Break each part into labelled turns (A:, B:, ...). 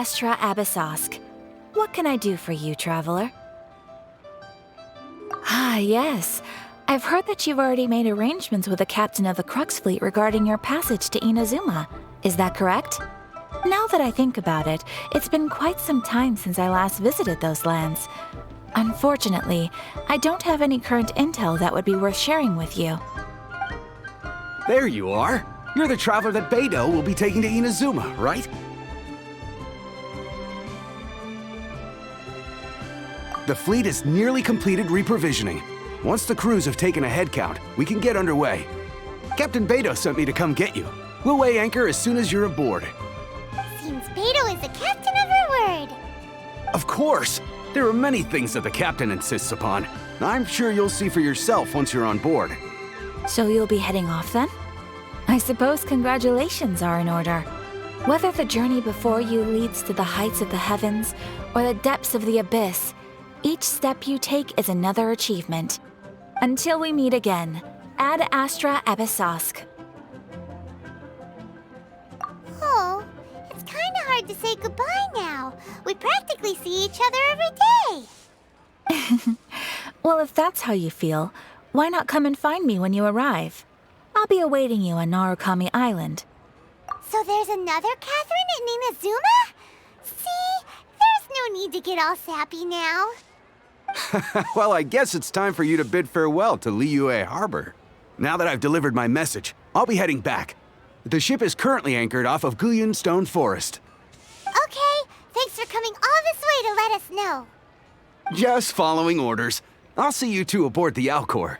A: Astra Abyssosk. What can I do for you, traveler? Ah, yes. I've heard that you've already made arrangements with the captain of the Crux fleet regarding your passage to Inazuma. Is that correct? Now that I think about it, it's been quite some time since I last visited those lands. Unfortunately, I don't have any current intel that would be worth sharing with you.
B: There you are. You're the traveler that Beidou will be taking to Inazuma, right? The fleet is nearly completed reprovisioning. Once the crews have taken a head count, we can get underway. Captain Beidou sent me to come get you. We'll weigh anchor as soon as you're aboard.
C: Seems Beidou is the captain of her word.
B: Of course! There are many things that the captain insists upon. I'm sure you'll see for yourself once you're on board.
A: So you'll be heading off then? I suppose congratulations are in order. Whether the journey before you leads to the heights of the heavens or the depths of the abyss, each step you take is another achievement. Until we meet again, Ad Astra Abyssosk.
C: Oh, it's kinda hard to say goodbye now. We practically see each other every day.
A: Well, if that's how you feel, why not come and find me when you arrive? I'll be awaiting you on Narukami Island.
C: So there's another Catherine in Inazuma? See, there's no need to get all sappy now.
B: Well, I guess it's time for you to bid farewell to Liyue Harbor. Now that I've delivered my message, I'll be heading back. The ship is currently anchored off of Guyun Stone Forest.
C: Okay, thanks for coming all this way to let us know.
B: Just following orders. I'll see you two aboard the Alcor.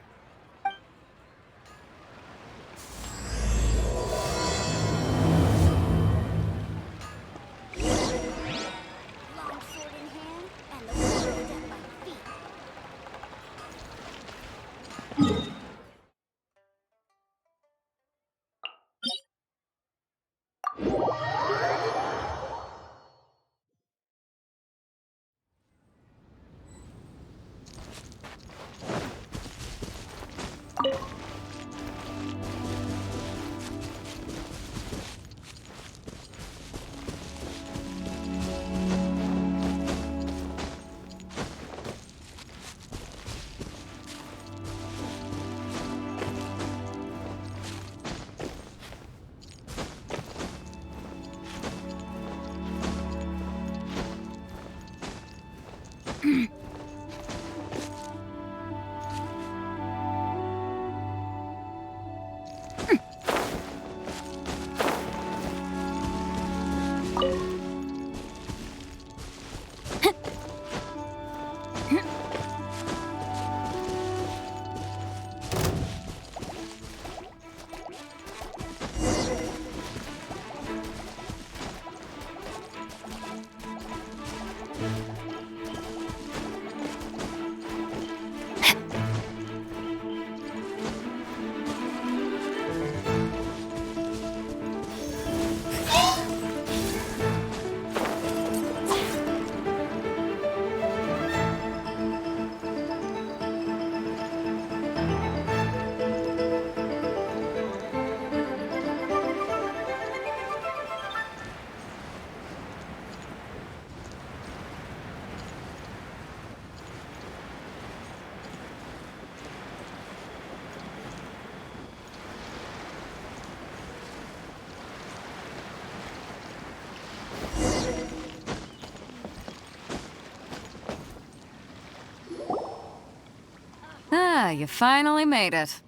D: Ah, you finally made it.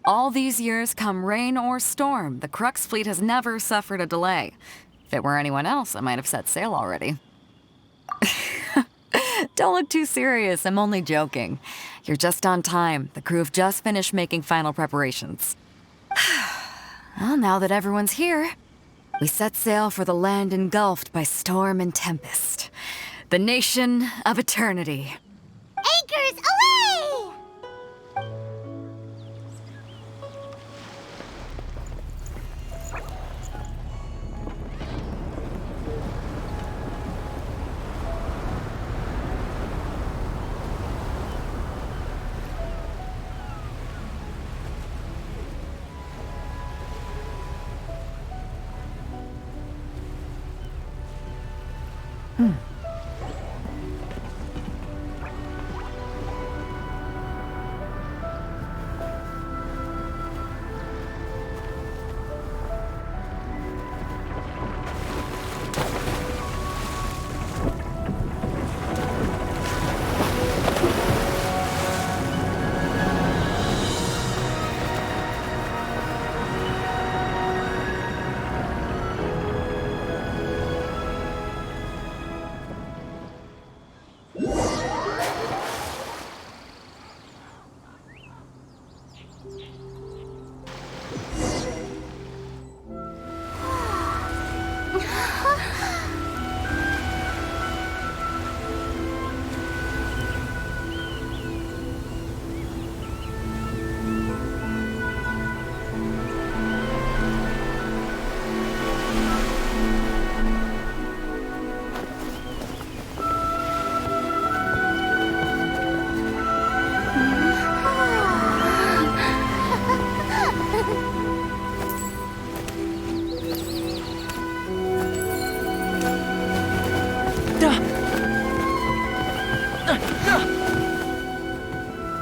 D: All these years, come rain or storm, the Crux fleet has never suffered a delay. If it were anyone else, I might have set sail already. Don't look too serious, I'm only joking. You're just on time. The crew have just finished making final preparations. Well, now that everyone's here, we set sail for the land engulfed by storm and tempest. The nation of eternity.
C: Anchors away!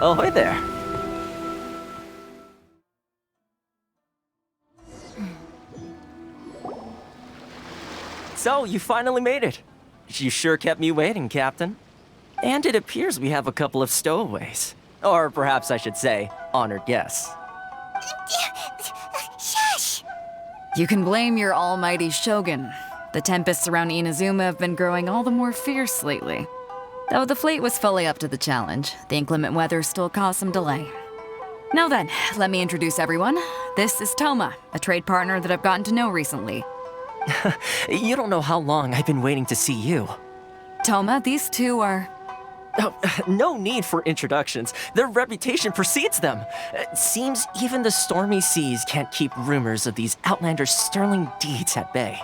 E: Ahoy there. So, you finally made it. You sure kept me waiting, Captain. And it appears we have a couple of stowaways. Or perhaps I should say, honored guests.
C: Shush!
D: You can blame your almighty shogun. The tempests around Inazuma have been growing all the more fierce lately. Though the fleet was fully up to the challenge, the inclement weather still caused some delay. Now then, let me introduce everyone. This is Toma, a trade partner that I've gotten to know recently.
E: You don't know how long I've been waiting to see you.
D: Toma, these two are...
E: Oh, no need for introductions. Their reputation precedes them. Seems even the stormy seas can't keep rumors of these outlanders' sterling deeds at bay.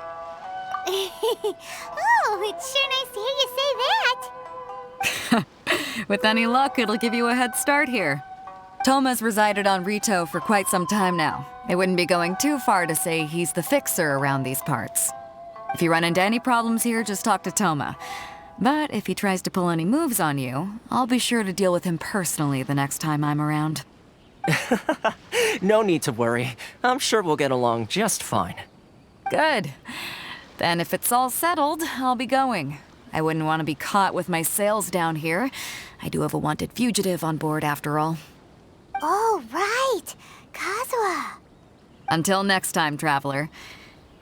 C: Oh, it's sure nice to hear you say that.
D: With any luck, it'll give you a head start here. Toma's resided on Rito for quite some time now. It wouldn't be going too far to say he's the fixer around these parts. If you run into any problems here, just talk to Toma. But if he tries to pull any moves on you, I'll be sure to deal with him personally the next time I'm around.
E: No need to worry. I'm sure we'll get along just fine.
D: Good. Then if it's all settled, I'll be going. I wouldn't want to be caught with my sails down here. I do have a wanted fugitive on board after all.
C: Oh, right. Kazuha.
D: Until next time, traveler.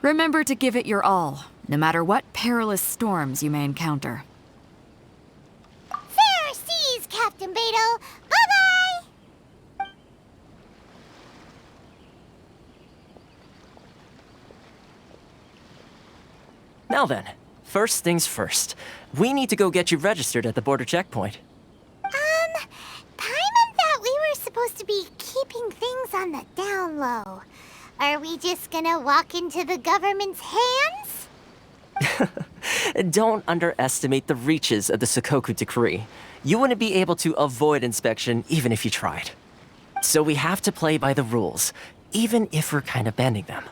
D: Remember to give it your all, no matter what perilous storms you may encounter.
C: Fair seas, Captain Beto. Bye-bye!
E: Now then, first things first. We need to go get you registered at the border checkpoint.
C: Paimon thought we were supposed to be keeping things on the down low. Are we just gonna walk into the government's hands?
E: Don't underestimate the reaches of the Sakoku Decree. You wouldn't be able to avoid inspection even if you tried. So we have to play by the rules, even if we're kind of bending them.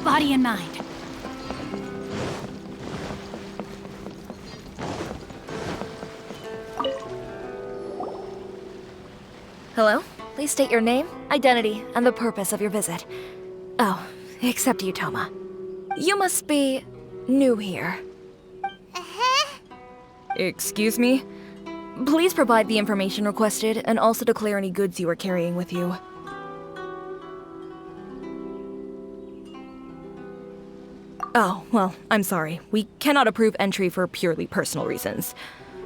A: Body and mind.
F: Hello? Please state your name, identity, and the purpose of your visit. Oh, except you, Toma. You must be new here.
C: Uh-huh.
F: Excuse me? Please provide the information requested and also declare any goods you are carrying with you. Oh, well, I'm sorry. We cannot approve entry for purely personal reasons.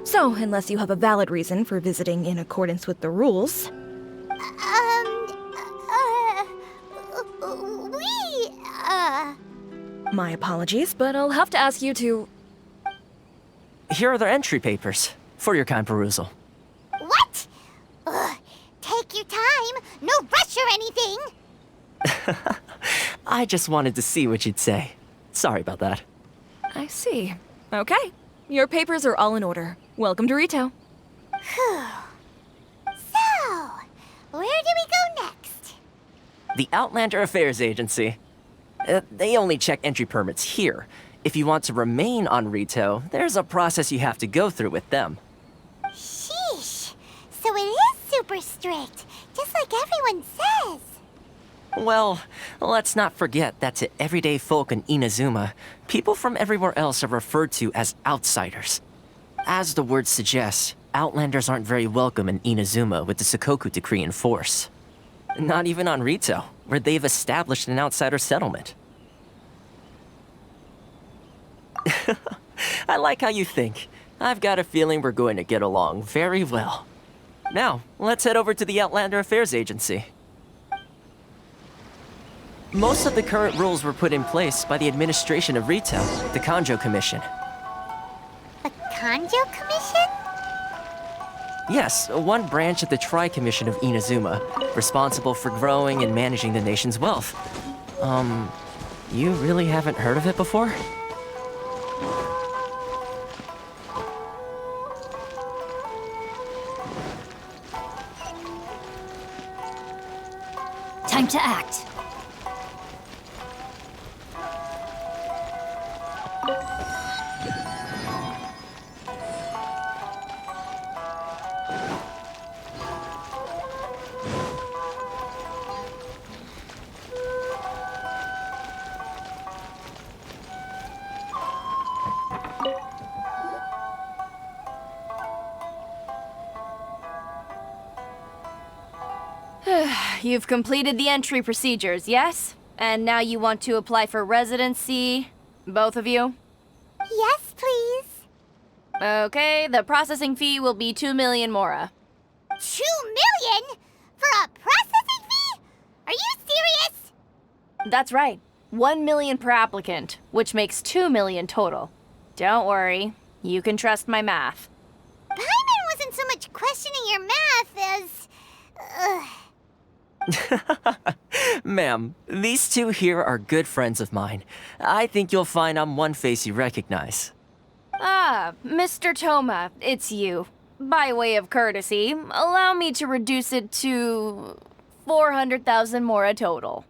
F: So, unless you have a valid reason for visiting in accordance with the rules... My apologies, but I'll have to ask you to...
E: Here are the entry papers for your kind perusal.
C: What? Ugh, take your time. No rush or anything.
E: I just wanted to see what you'd say. Sorry about that.
F: I see. Okay. Your papers are all in order. Welcome to Rito.
C: Whew. So, where do we go next?
E: The Outlander Affairs Agency. They only check entry permits here. If you want to remain on Rito, there's a process you have to go through with them.
C: Sheesh. So it is super strict, just like everyone says.
E: Well, let's not forget that to everyday folk in Inazuma, people from everywhere else are referred to as outsiders. As the word suggests, Outlanders aren't very welcome in Inazuma with the Sakoku Decree in force. Not even on Rito, where they've established an outsider settlement. I like how you think. I've got a feeling we're going to get along very well. Now, let's head over to the Outlander Affairs Agency. Most of the current rules were put in place by the administration of Rito, the Kanjo Commission.
C: The Kanjo Commission?
E: Yes, one branch of the Tri-Commission of Inazuma, responsible for growing and managing the nation's wealth. You really haven't heard of it before?
G: Time to act.
F: You've completed the entry procedures, yes? And now you want to apply for residency? Both of you?
C: Yes, please.
F: Okay, the processing fee will be 2 million mora.
C: 2 million? For a processing fee? Are you serious?
F: That's right. 1 million per applicant, which makes 2 million total. Don't worry, you can trust my math.
C: Paimon wasn't so much questioning your math as...
E: Ma'am, these two here are good friends of mine. I think you'll find I'm one face you recognize.
F: Ah, Mr. Toma, it's you. By way of courtesy, allow me to reduce it to 400,000 mora total.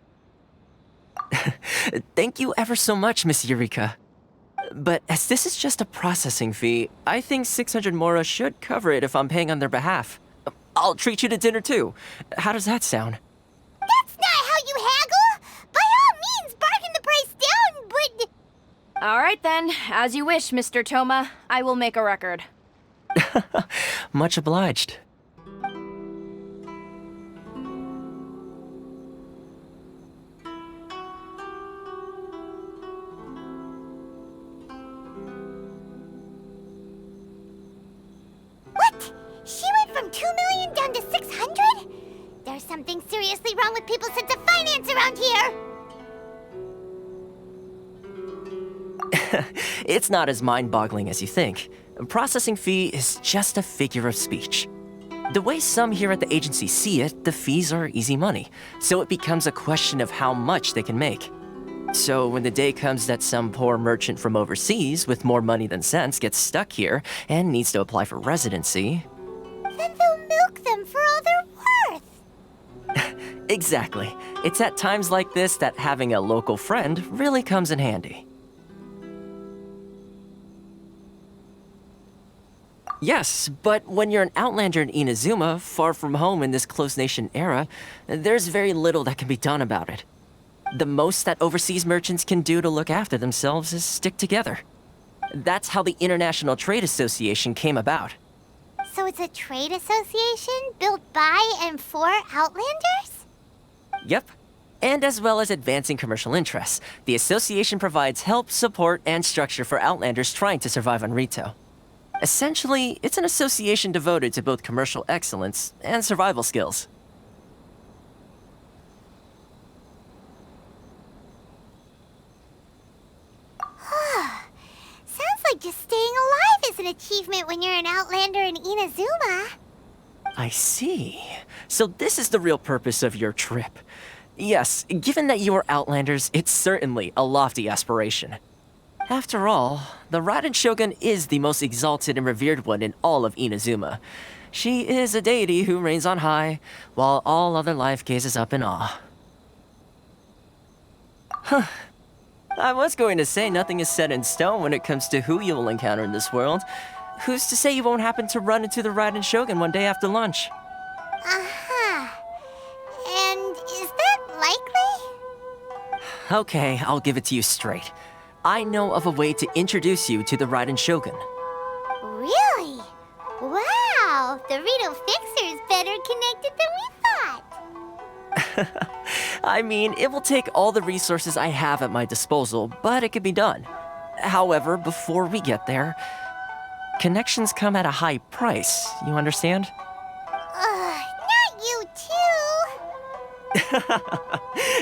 E: Thank you ever so much, Miss Eureka. But as this is just a processing fee, I think 600 mora should cover it if I'm paying on their behalf. I'll treat you to dinner too. How does that sound?
C: That's not how you haggle! By all means, bargain the price down, but...
F: All right then, as you wish, Mr. Toma. I will make a record.
E: Much obliged.
C: What? She went from 2 million down to 600? There's something seriously wrong with people's sense of finance around here!
E: It's not as mind-boggling as you think. A processing fee is just a figure of speech. The way some here at the agency see it, the fees are easy money, so it becomes a question of how much they can make. So when the day comes that some poor merchant from overseas with more money than sense gets stuck here and needs to apply for residency...
C: Then they'll milk them for all they're worth!
E: Exactly. It's at times like this that having a local friend really comes in handy. Yes, but when you're an outlander in Inazuma, far from home in this closed nation era, there's very little that can be done about it. The most that overseas merchants can do to look after themselves is stick together. That's how the International Trade Association came about.
C: So it's a trade association built by and for Outlanders?
E: Yep. And as well as advancing commercial interests, the association provides help, support, and structure for Outlanders trying to survive on Rito. Essentially, it's an association devoted to both commercial excellence and survival skills.
C: Sounds like just staying alive is an achievement when you're an Outlander in Inazuma.
E: I see. So this is the real purpose of your trip. Yes, given that you are Outlanders, it's certainly a lofty aspiration. After all, the Raiden Shogun is the most exalted and revered one in all of Inazuma. She is a deity who reigns on high, while all other life gazes up in awe. Huh. I was going to say nothing is set in stone when it comes to who you will encounter in this world. Who's to say you won't happen to run into the Raiden Shogun one day after lunch?
C: Uh-huh. And is that likely?
E: Okay, I'll give it to you straight. I know of a way to introduce you to the Raiden Shogun.
C: Really? Wow, the Rito Fixer's better connected than we thought.
E: I mean, it will take all the resources I have at my disposal, but it can be done. However, before we get there, connections come at a high price, you understand?
C: Not you too.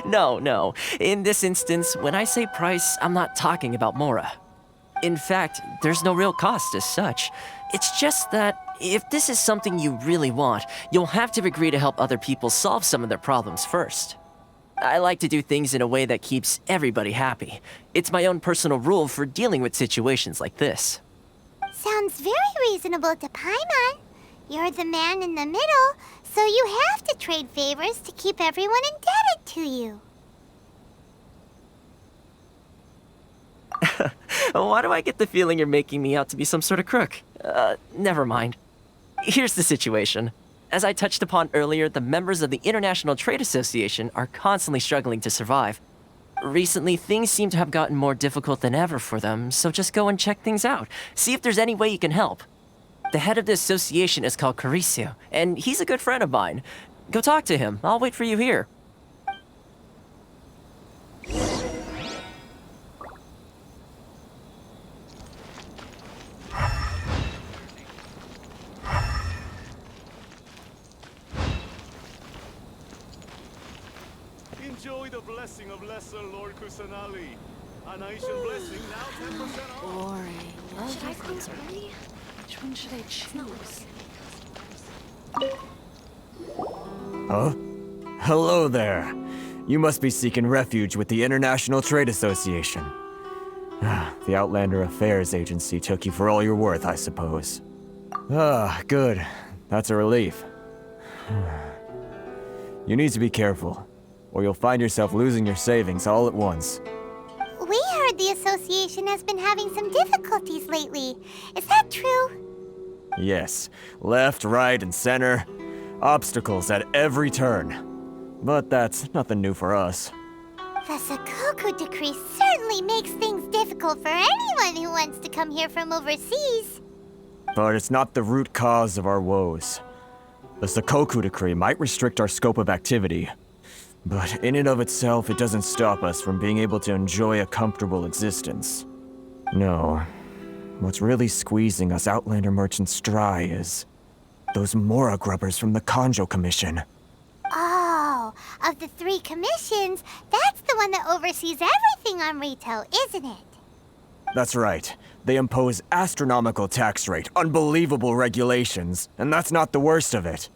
E: No. In this instance, when I say price, I'm not talking about Mora. In fact, there's no real cost as such. It's just that if this is something you really want, you'll have to agree to help other people solve some of their problems first. I like to do things in a way that keeps everybody happy. It's my own personal rule for dealing with situations like this.
C: Sounds very reasonable to Paimon. You're the man in the middle, So you have to trade favors to keep everyone indebted to you.
E: Why do I get the feeling you're making me out to be some sort of crook? Never mind. Here's the situation. As I touched upon earlier, the members of the International Trade Association are constantly struggling to survive. Recently, things seem to have gotten more difficult than ever for them, so just go and check things out. See if there's any way you can help. The head of the association is called Caricio, and he's a good friend of mine. Go talk to him. I'll wait for you here.
G: Enjoy the blessing of Lesser Lord Kusanali. An Aishan blessing now 10% off.
H: Boring. Should I close early? Which one should I choose?
I: Huh? Hello there. You must be seeking refuge with the International Trade Association. The Outlander Affairs Agency took you for all you're worth, I suppose. Good. That's a relief. You need to be careful, or you'll find yourself losing your savings all at once.
C: We heard the association has been having some difficulties lately. Is that true?
I: Yes. Left, right, and center. Obstacles at every turn. But that's nothing new for us.
C: The Sakoku decree certainly makes things difficult for anyone who wants to come here from overseas.
I: But it's not the root cause of our woes. The Sakoku decree might restrict our scope of activity, but in and of itself, it doesn't stop us from being able to enjoy a comfortable existence. No. What's really squeezing us Outlander merchants dry is those Mora grubbers from the Kanjo Commission.
C: Oh, of the 3 commissions, that's the one that oversees everything on retail, isn't it?
I: That's right. They impose astronomical tax rate, unbelievable regulations, and that's not the worst of it.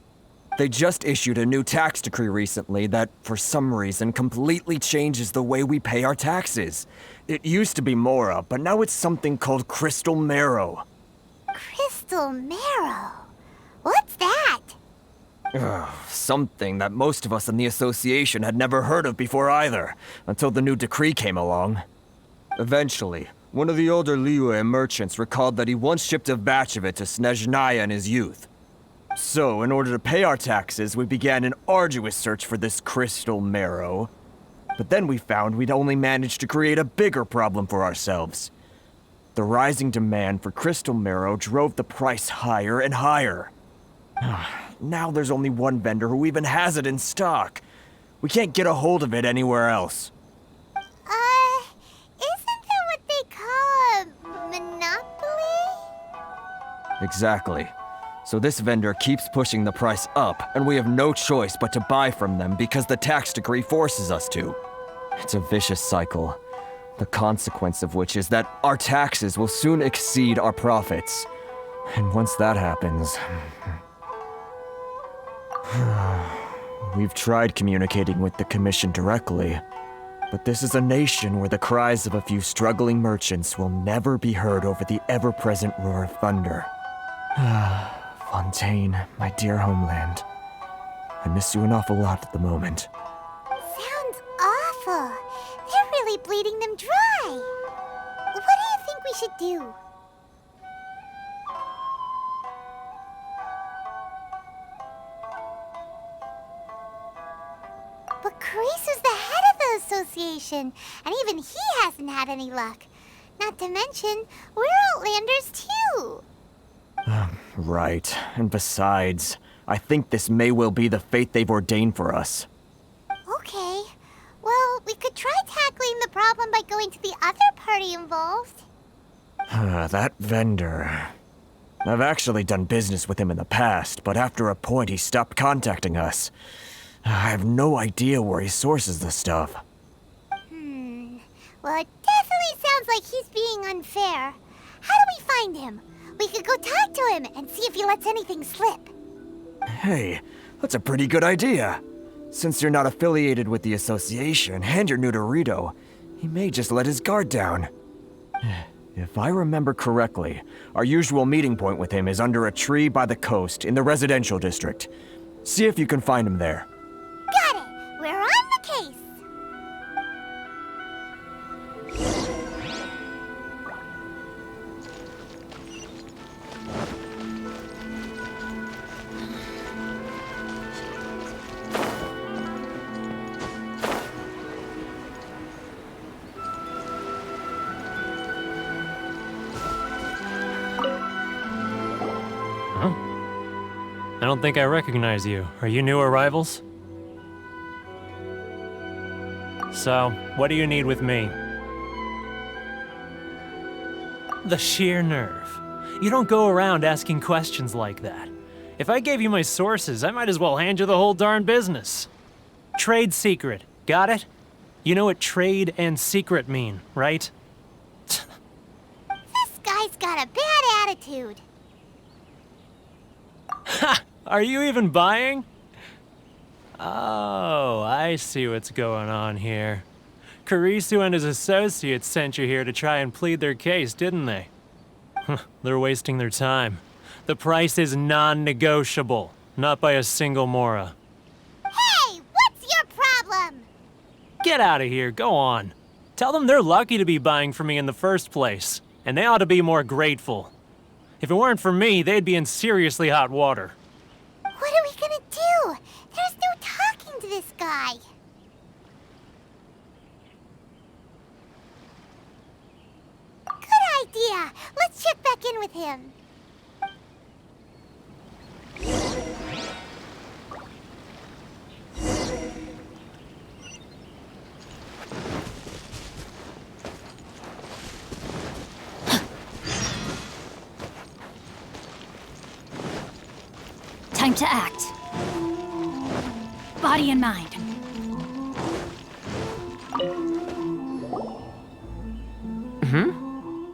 I: They just issued a new tax decree recently that, for some reason, completely changes the way we pay our taxes. It used to be Mora, but now it's something called Crystal Marrow.
C: Crystal Marrow? What's that?
I: Something that most of us in the association had never heard of before either, until the new decree came along. Eventually, one of the older Liyue merchants recalled that he once shipped a batch of it to Snezhnaya in his youth. So, in order to pay our taxes, we began an arduous search for this crystal marrow. But then we found we'd only managed to create a bigger problem for ourselves. The rising demand for crystal marrow drove the price higher and higher. Now there's only one vendor who even has it in stock. We can't get a hold of it anywhere else.
C: Isn't that what they call a monopoly?
I: Exactly. So this vendor keeps pushing the price up, and we have no choice but to buy from them because the tax decree forces us to. It's a vicious cycle, the consequence of which is that our taxes will soon exceed our profits. And once that happens... We've tried communicating with the Commission directly, but this is a nation where the cries of a few struggling merchants will never be heard over the ever-present roar of thunder. Fontaine, my dear homeland. I miss you an awful lot at the moment.
C: Sounds awful. They're really bleeding them dry. What do you think we should do? But Cariso's the head of the association, and even he hasn't had any luck. Not to mention, we're Outlanders too.
I: Right. And besides, I think this may well be the fate they've ordained for us.
C: Okay. Well, we could try tackling the problem by going to the other party involved.
I: That vendor... I've actually done business with him in the past, but after a point he stopped contacting us. I have no idea where he sources the stuff.
C: Well, it definitely sounds like he's being unfair. How do we find him? We could go talk to him and see if he lets anything slip.
I: Hey, that's a pretty good idea. Since you're not affiliated with the association and you're new to Rito, he may just let his guard down. If I remember correctly, our usual meeting point with him is under a tree by the coast in the residential district. See if you can find him there.
C: Got it! We're on the case!
J: I don't think I recognize you. Are you new arrivals? So, what do you need with me? The sheer nerve. You don't go around asking questions like that. If I gave you my sources, I might as well hand you the whole darn business. Trade secret. Got it? You know what trade and secret mean, right?
C: This guy's got a bad attitude.
J: Ha! Are you even buying? Oh, I see what's going on here. Kurisu and his associates sent you here to try and plead their case, didn't they? They're wasting their time. The price is non-negotiable, not by a single Mora.
C: Hey, what's your problem?
J: Get out of here, go on. Tell them they're lucky to be buying from me in the first place, and they ought to be more grateful. If it weren't for me, they'd be in seriously hot water.
C: What are we gonna do? There's no talking to this guy. Good idea. Let's check back in with him.
K: Time to act. Body and mind.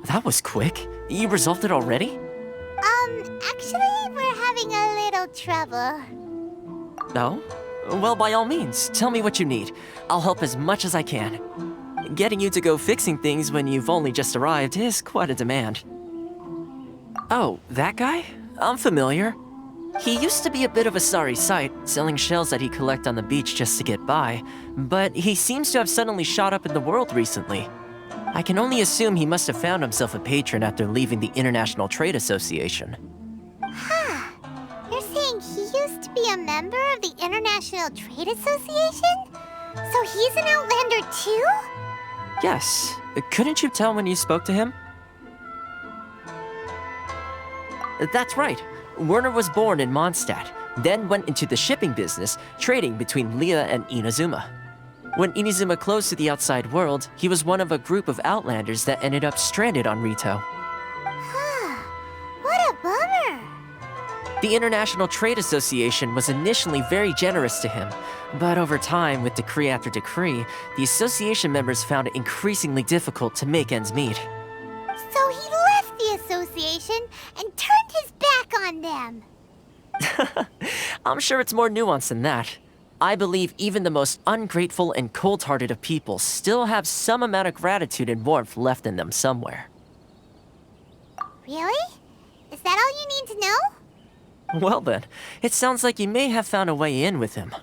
E: That was quick. You resolved it already?
C: Actually, we're having a little trouble.
E: Oh? Well, by all means, tell me what you need. I'll help as much as I can. Getting you to go fixing things when you've only just arrived is quite a demand. Oh, that guy? I'm familiar. He used to be a bit of a sorry sight, selling shells that he collect on the beach just to get by, but he seems to have suddenly shot up in the world recently. I can only assume he must have found himself a patron after leaving the International Trade Association.
C: Huh. You're saying he used to be a member of the International Trade Association? So he's an Outlander too?
E: Yes. Couldn't you tell when you spoke to him? That's right. Werner was born in Mondstadt, then went into the shipping business, trading between Lea and Inazuma. When Inazuma closed to the outside world, he was one of a group of Outlanders that ended up stranded on Rito.
C: What a bummer!
E: The International Trade Association was initially very generous to him, but over time, with decree after decree, the association members found it increasingly difficult to make ends meet.
C: So he left the association and turned his back on them.
E: I'm sure it's more nuanced than that. I believe even the most ungrateful and cold-hearted of people still have some amount of gratitude and warmth left in them somewhere.
C: Really? Is that all you need to know?
E: Well then, it sounds like you may have found a way in with him.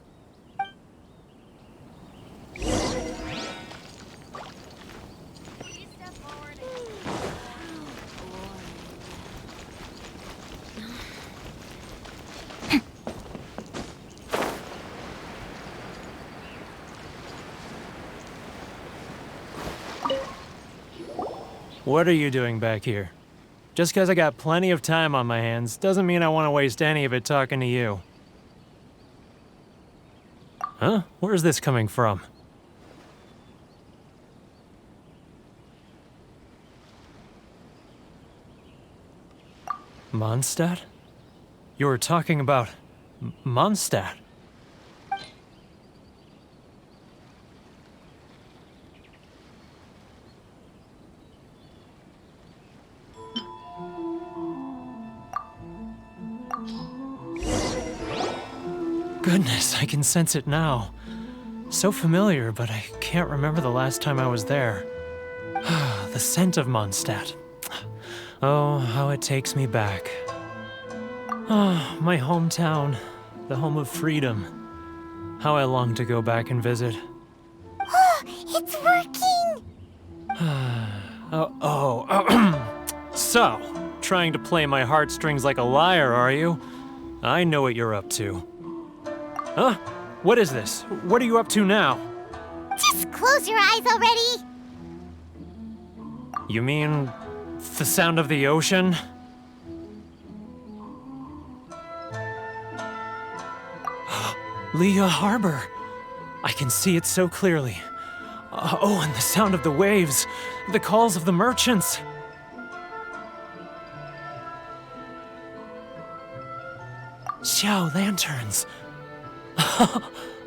J: What are you doing back here? Just because I got plenty of time on my hands doesn't mean I want to waste any of it talking to you. Huh? Where's this coming from? Mondstadt? You were talking about Mondstadt. Goodness, I can sense it now. So familiar, but I can't remember the last time I was there. The scent of Mondstadt. Oh, how it takes me back. Oh, my hometown. the home of freedom. How I long to go back and visit.
C: Oh, it's working!
J: So, trying to play my heartstrings like a liar, are you? I know what you're up to. Huh? What is this? What are you up to now?
C: Just close your eyes already!
J: You mean the sound of the ocean? Leah Harbor. I can see it so clearly. Oh, and the sound of the waves, the calls of the merchants. Xiao lanterns.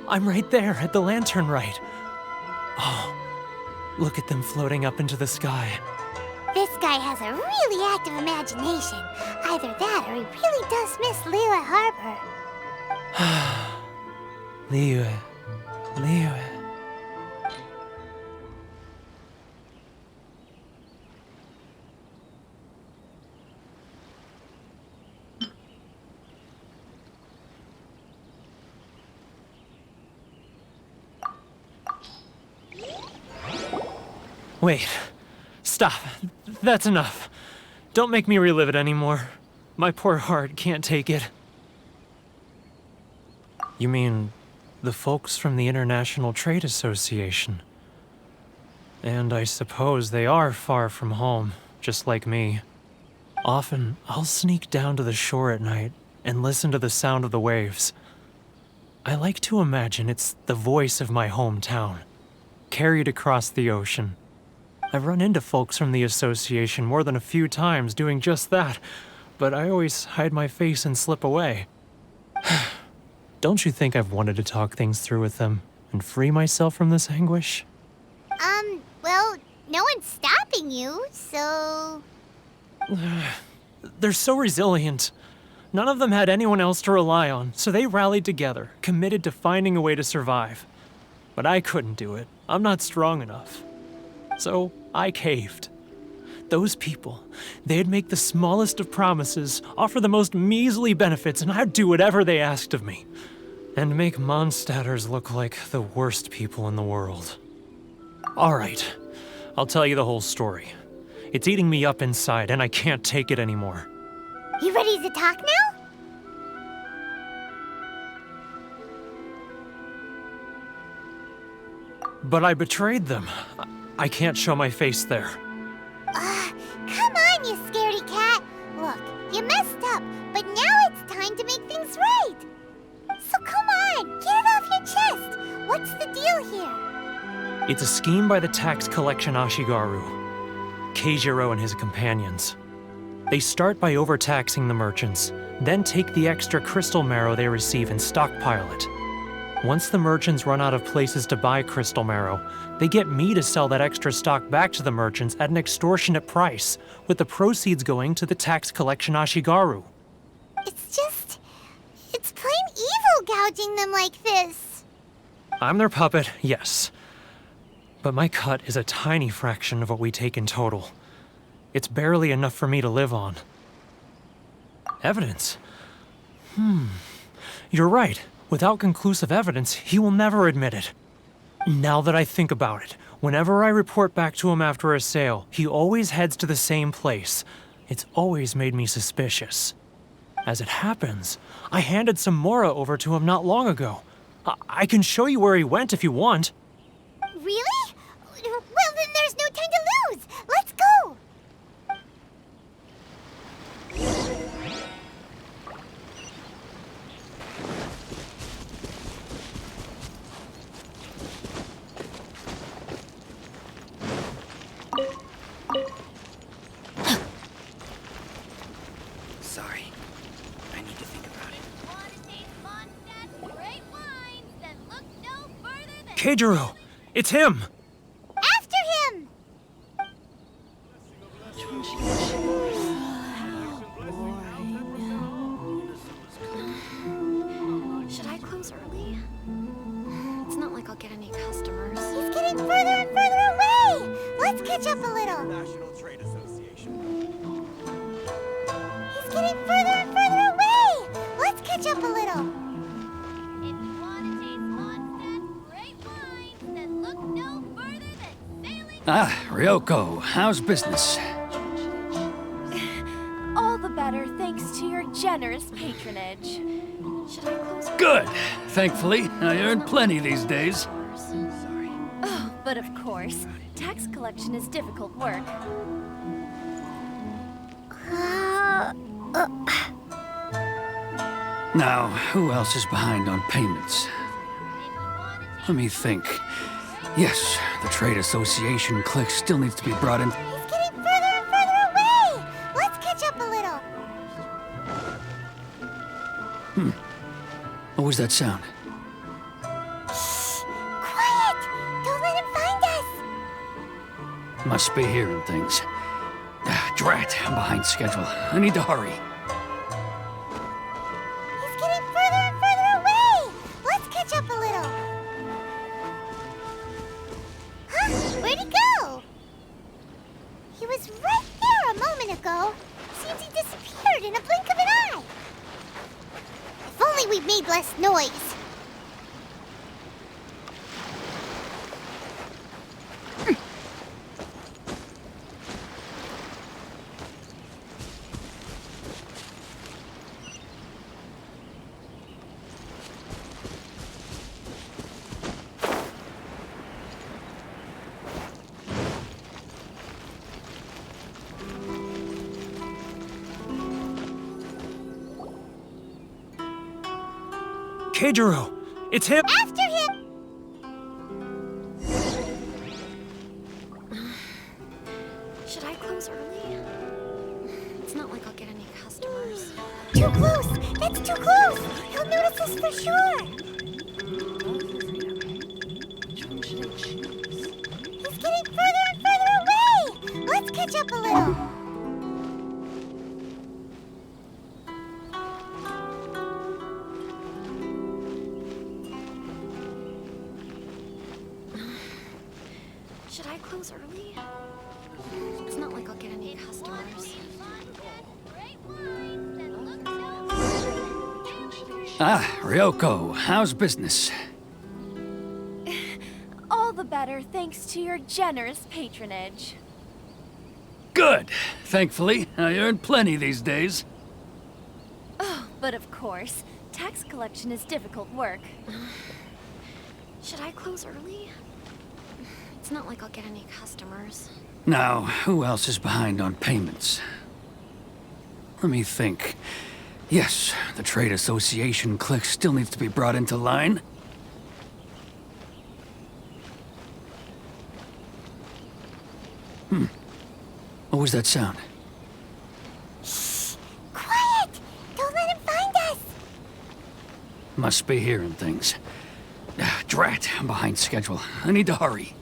J: I'm right there at the lantern right. Oh, look at them floating up into the sky.
C: This guy has a really active imagination. Either that or he really does miss Liyue Harbor.
J: Liyue. Wait. Stop. That's enough. Don't make me relive it anymore. My poor heart can't take it. You mean the folks from the International Trade Association? And I suppose they are far from home, just like me. Often, I'll sneak down to the shore at night and listen to the sound of the waves. I like to imagine it's the voice of my hometown, carried across the ocean. I've run into folks from the association more than a few times doing just that, but I always hide my face and slip away. Don't you think I've wanted to talk things through with them and free myself from this anguish?
C: Well, no one's stopping you, so...
J: They're so resilient. None of them had anyone else to rely on, so they rallied together, committed to finding a way to survive. But I couldn't do it. I'm not strong enough. So I caved. Those people, they'd make the smallest of promises, offer the most measly benefits, and I'd do whatever they asked of me. And make Mondstadters look like the worst people in the world. All right, I'll tell you the whole story. It's eating me up inside, and I can't take it anymore.
C: You ready to talk now?
J: But I betrayed them. I can't show my face there.
C: Come on, you scaredy cat. Look, you messed up, but now it's time to make things right. So come on, get it off your chest. What's the deal here?
J: It's a scheme by the tax collection Ashigaru, Keijiro and his companions. They start by overtaxing the merchants, then take the extra crystal marrow they receive and stockpile it. Once the merchants run out of places to buy crystal marrow, they get me to sell that extra stock back to the merchants at an extortionate price, with the proceeds going to the tax collection Ashigaru.
C: It's plain evil gouging them like this.
J: I'm their puppet, yes. But my cut is a tiny fraction of what we take in total. It's barely enough for me to live on. Evidence? You're right. Without conclusive evidence, he will never admit it. Now that I think about it, whenever I report back to him after a sale, he always heads to the same place. It's always made me suspicious. As it happens, I handed some Mora over to him not long ago. I can show you where he went if you want.
C: Really? Well, then there's no time to lose. Let's go.
K: Sorry. I need to think about it.
J: Keijiro! It's him!
C: After him!
H: Should I close early? It's not like I'll get any customers.
C: He's getting further and further away! Let's catch up a little.
I: National Trade Association.
C: He's getting further and further away! Let's catch up a little.
K: Ryoko, how's business?
H: All the better thanks to your generous patronage. Should I close?
K: Good. Thankfully, I earn plenty these days.
H: Oh, but of course, tax collection is difficult work.
K: Now, who else is behind on payments? Let me think. Yes, the trade association clique still needs to be brought in.
C: He's getting further and further away! Let's catch up a little.
K: What was that sound?
C: Shh! Quiet! Don't let him find us!
K: Must be hearing things. Drat, I'm behind schedule. I need to hurry.
C: He's getting further and further away! Let's catch up a little. Huh? Where'd he go? He was right there a moment ago. Seems he disappeared in a blink of an eye. If only we'd made less noise.
J: Keijiro! It's him!
C: After him!
H: Should I close early? It's not like I'll get any customers.
C: Too close! That's too close! He'll notice us for sure! He's getting further and further away! Let's catch up a little.
H: Should I close early? It's not like I'll get any customers.
K: Ryoko, how's business?
H: All the better thanks to your generous patronage.
K: Good. Thankfully, I earn plenty these days.
H: Oh, but of course, tax collection is difficult work. Should I close early? It's not like I'll get any customers.
K: Now, who else is behind on payments? Let me think. Yes, the trade association clique still needs to be brought into line. What was that sound?
C: Shh! Quiet! Don't let him find us!
K: Must be hearing things. Drat, I'm behind schedule. I need to hurry.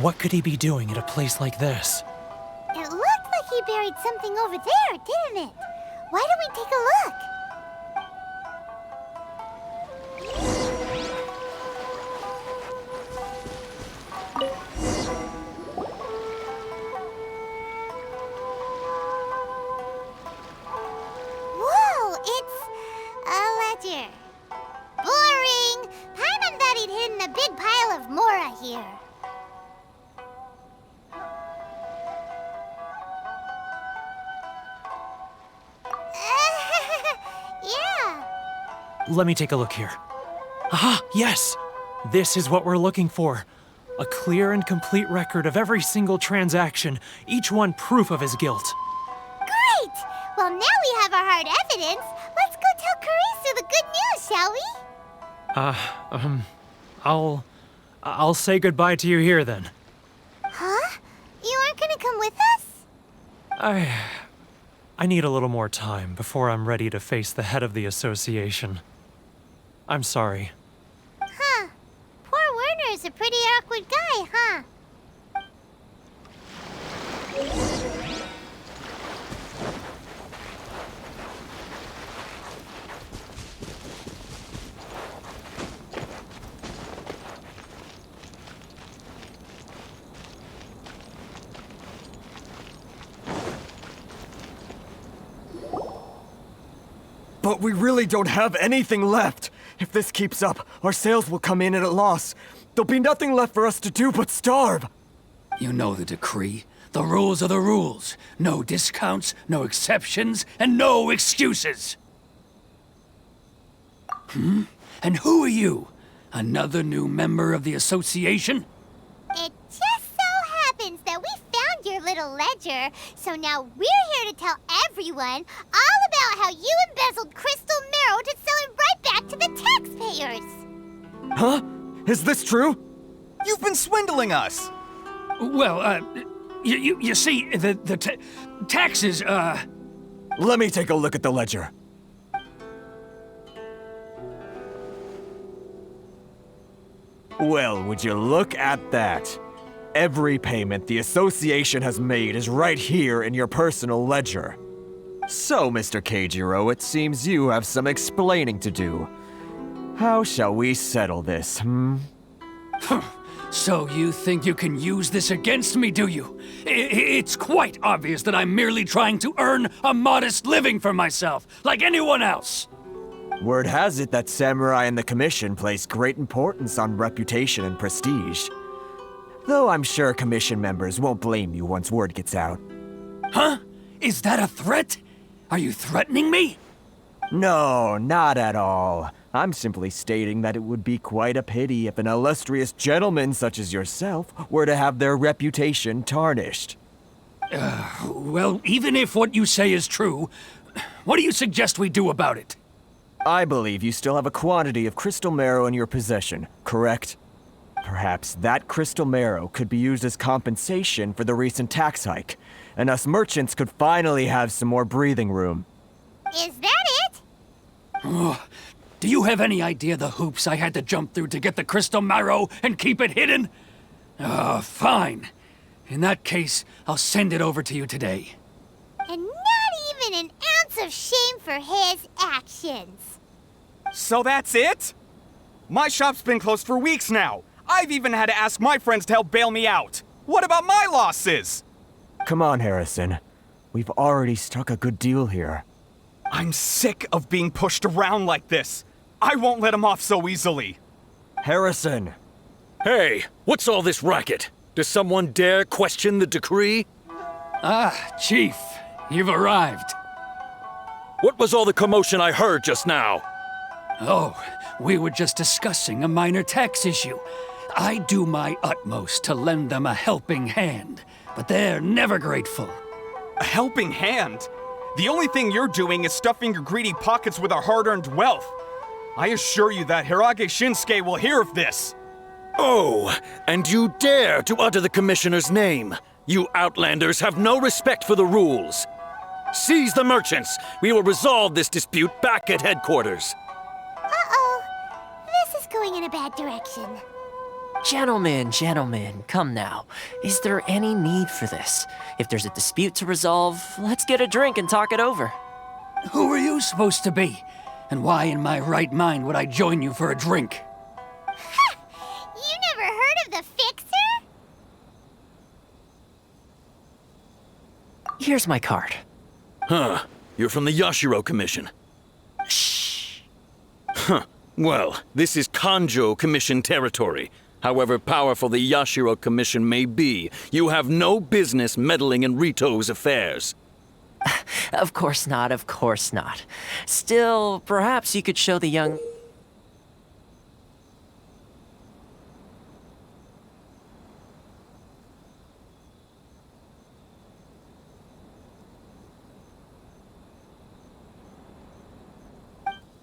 J: What could he be doing at a place like this?
C: It looked like he buried something over there, didn't it? Why don't we take a look? Whoa, it's a ledger. Boring! Paimon thought he'd hidden a big pile of Mora here. Yeah.
J: Let me take a look here. Aha! Yes! This is what we're looking for. A clear and complete record of every single transaction, each one proof of his guilt.
C: Great! Well, now we have our hard evidence. Let's go tell Karisu the good news, shall we?
J: I'll say goodbye to you here then.
C: Huh? You aren't gonna come with us?
J: I need a little more time before I'm ready to face the head of the association. I'm sorry.
C: Huh. Poor Werner's a pretty awkward guy, huh?
I: But we really don't have anything left. If this keeps up, our sales will come in at a loss. There'll be nothing left for us to do but starve.
K: You know the decree. The rules are the rules. No discounts, no exceptions, and no excuses. And who are you? Another new member of the association?
C: It just so happens that we found your little ledger, so now we're here to tell everyone all about how you embezzled crystal marrow to sell it right back to the taxpayers.
I: Huh? Is this true?
L: You've been swindling us!
K: Well, you see, the taxes,
I: Let me take a look at the ledger. Well, would you look at that? Every payment the association has made is right here in your personal ledger. So, Mr. Keijiro, it seems you have some explaining to do. How shall we settle this,
K: So you think you can use this against me, do you? It's quite obvious that I'm merely trying to earn a modest living for myself, like anyone else.
I: Word has it that Samurai and the Commission place great importance on reputation and prestige. Though I'm sure Commission members won't blame you once word gets out.
K: Huh? Is that a threat? Are you threatening me?
I: No, not at all. I'm simply stating that it would be quite a pity if an illustrious gentleman such as yourself were to have their reputation tarnished.
K: Well, even if what you say is true, what do you suggest we do about it?
I: I believe you still have a quantity of crystal marrow in your possession, correct? Perhaps that crystal marrow could be used as compensation for the recent tax hike, and us merchants could finally have some more breathing room.
C: Is that it?
K: Oh, do you have any idea the hoops I had to jump through to get the crystal marrow and keep it hidden? Fine. In that case, I'll send it over to you today.
C: And not even an ounce of shame for his actions.
L: So that's it? My shop's been closed for weeks now. I've even had to ask my friends to help bail me out. What about my losses?
I: Come on, Harrison. We've already struck a good deal here.
L: I'm sick of being pushed around like this. I won't let him off so easily.
I: Harrison!
M: Hey, what's all this racket? Does someone dare question the decree?
K: Chief, you've arrived.
M: What was all the commotion I heard just now?
K: Oh, we were just discussing a minor tax issue. I do my utmost to lend them a helping hand, but they're never grateful.
L: A helping hand? The only thing you're doing is stuffing your greedy pockets with our hard-earned wealth. I assure you that Hirage Shinsuke will hear of this.
M: Oh, and you dare to utter the Commissioner's name. You Outlanders have no respect for the rules. Seize the merchants. We will resolve this dispute back at headquarters.
C: Uh-oh. This is going in a bad direction.
E: Gentlemen, come now. Is there any need for this? If there's a dispute to resolve, let's get a drink and talk it over.
K: Who are you supposed to be? And why in my right mind would I join you for a drink?
C: Ha! You never heard of the Fixer?
E: Here's my card.
M: Huh. You're from the Yashiro Commission.
E: Shh.
M: Huh. Well, this is Kanjo Commission territory. However powerful the Yashiro Commission may be, you have no business meddling in Rito's affairs.
E: Of course not. Still, perhaps you could show the young...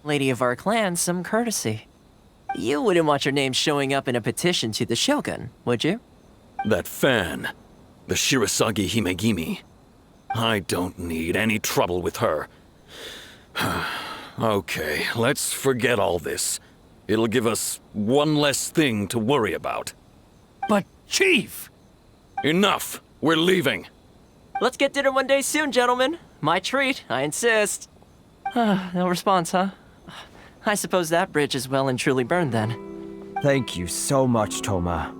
E: lady of our clan some courtesy. You wouldn't want your name showing up in a petition to the Shogun, would you?
M: That fan, the Shirasagi Himegimi. I don't need any trouble with her. Okay, let's forget all this. It'll give us one less thing to worry about.
K: But, Chief!
M: Enough! We're leaving.
E: Let's get dinner one day soon, gentlemen. My treat, I insist. No response, huh? I suppose that bridge is well and truly burned then.
I: Thank you so much, Toma.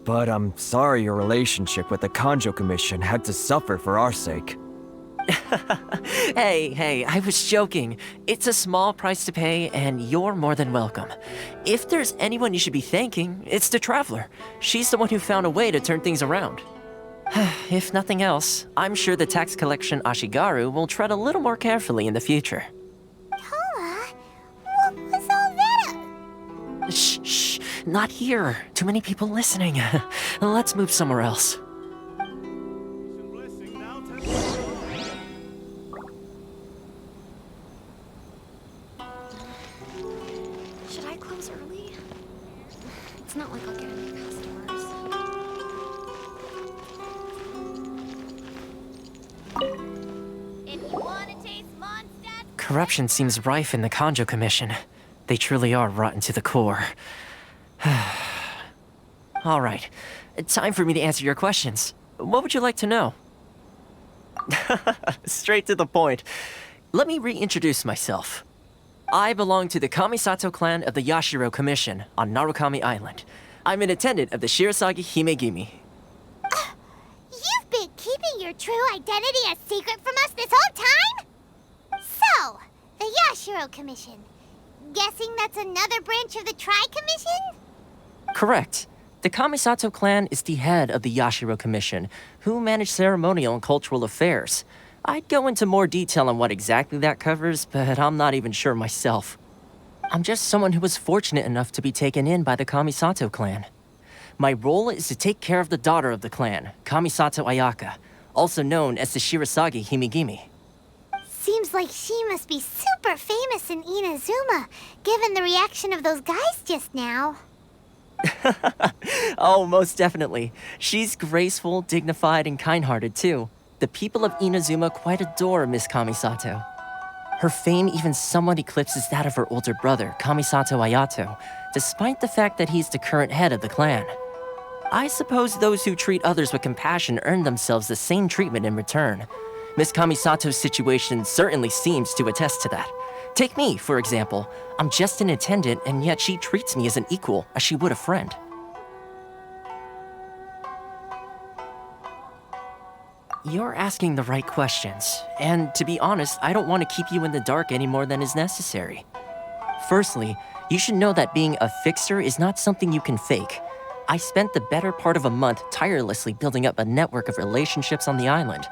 I: But I'm sorry your relationship with the Kanjo Commission had to suffer for our sake.
E: Hey, I was joking. It's a small price to pay, and you're more than welcome. If there's anyone you should be thanking, it's the Traveler. She's the one who found a way to turn things around. If nothing else, I'm sure the tax collection Ashigaru will tread a little more carefully in the future.
C: Toma, what was all that?
E: Shh, not here. Too many people listening. Let's move somewhere else.
H: Should I close early? It's not like I'll get any customers. If you want to taste Mondstadt...
E: Corruption seems rife in the Kanjo Commission. They truly are rotten to the core. All right, time for me to answer your questions. What would you like to know? Straight to the point. Let me reintroduce myself. I belong to the Kamisato clan of the Yashiro Commission on Narukami Island. I'm an attendant of the Shirasagi Himegimi.
C: You've been keeping your true identity a secret from us this whole time? So, the Yashiro Commission. Guessing that's another branch of the Tri-Commission?
E: Correct. The Kamisato clan is the head of the Yashiro Commission, who manage ceremonial and cultural affairs. I'd go into more detail on what exactly that covers, but I'm not even sure myself. I'm just someone who was fortunate enough to be taken in by the Kamisato clan. My role is to take care of the daughter of the clan, Kamisato Ayaka, also known as the Shirasagi Himegimi.
C: Seems like she must be super famous in Inazuma, given the reaction of those guys just now.
E: Oh, most definitely. She's graceful, dignified, and kind-hearted, too. The people of Inazuma quite adore Miss Kamisato. Her fame even somewhat eclipses that of her older brother, Kamisato Ayato, despite the fact that he's the current head of the clan. I suppose those who treat others with compassion earn themselves the same treatment in return. Miss Kamisato's situation certainly seems to attest to that. Take me, for example. I'm just an attendant, and yet she treats me as an equal, as she would a friend. You're asking the right questions, and to be honest, I don't want to keep you in the dark any more than is necessary. Firstly, you should know that being a fixer is not something you can fake. I spent the better part of a month tirelessly building up a network of relationships on the island,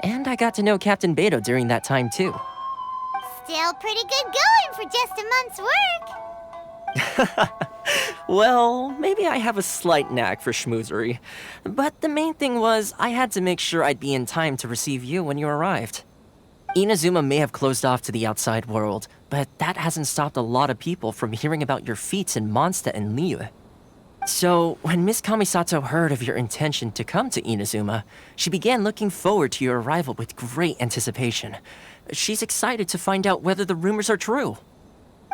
E: and I got to know Captain Beto during that time too.
C: Still pretty good going for just a month's work.
E: Well, maybe I have a slight knack for schmoozery, but the main thing was I had to make sure I'd be in time to receive you when you arrived. Inazuma may have closed off to the outside world, but that hasn't stopped a lot of people from hearing about your feats in Mondstadt and Liyue. So, when Miss Kamisato heard of your intention to come to Inazuma, she began looking forward to your arrival with great anticipation. She's excited to find out whether the rumors are true.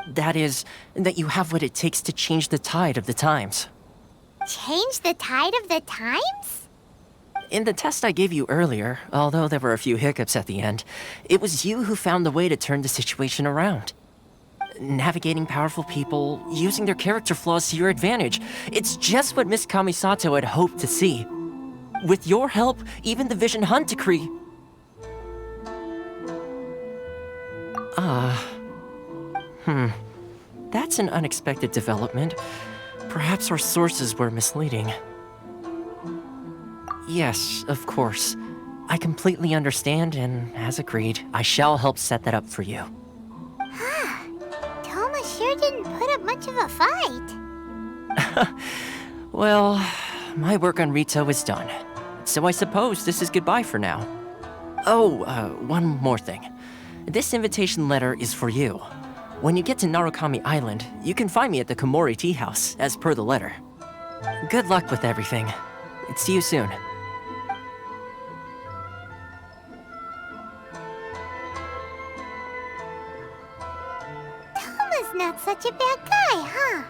E: That is, that you have what it takes to change the tide of the times.
C: Change the tide of the times?
E: In the test I gave you earlier, although there were a few hiccups at the end, it was you who found the way to turn the situation around. Navigating powerful people, using their character flaws to your advantage. It's just what Miss Kamisato had hoped to see. With your help, even the Vision Hunt decree... That's an unexpected development. Perhaps our sources were misleading. Yes, of course. I completely understand, and as agreed, I shall help set that up for you.
C: Toma sure didn't put up much of a fight.
E: Well, my work on Rito is done. So I suppose this is goodbye for now. Oh, one more thing. This invitation letter is for you. When you get to Narukami Island, you can find me at the Komori Tea House, as per the letter. Good luck with everything. See you soon.
C: Toma's not such a bad guy, huh?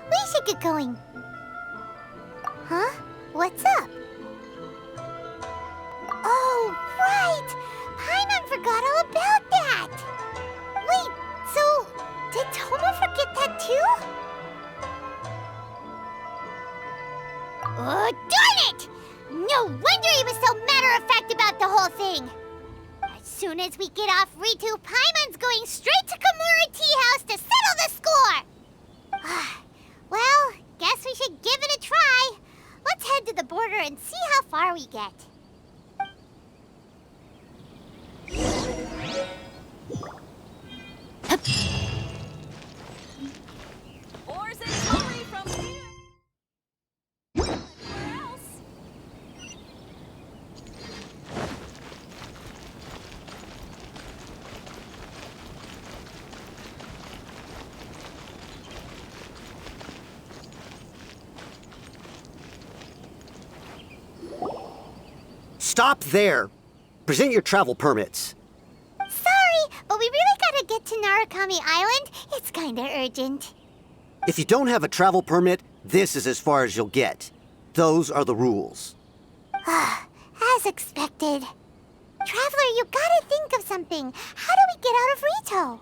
C: We should get going. Huh? What's up? Oh, right! Paimon forgot all about that! Wait, so did Toma forget that too? Oh, darn it! No wonder he was so matter-of-fact about about the whole thing. As soon as we get off Ritu, Paimon's going straight to Kamura Tea House to settle the score! Well, guess we should give it a try. Let's head to the border and see how far we get.
H: Horses, hurry from here! Where else?
N: Stop there! Present your travel permits.
C: Sorry, but we really gotta get to Narukami Island. It's kinda urgent.
N: If you don't have a travel permit, this is as far as you'll get. Those are the rules.
C: As expected. Traveler, you gotta think of something. How do we get out of Rito?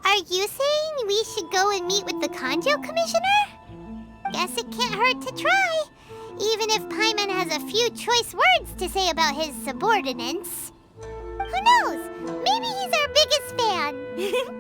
C: Are you saying we should go and meet with the Kanjo Commissioner? Guess it can't hurt to try, even if Paimon has a few choice words to say about his subordinates. Who knows? Maybe he's our biggest fan.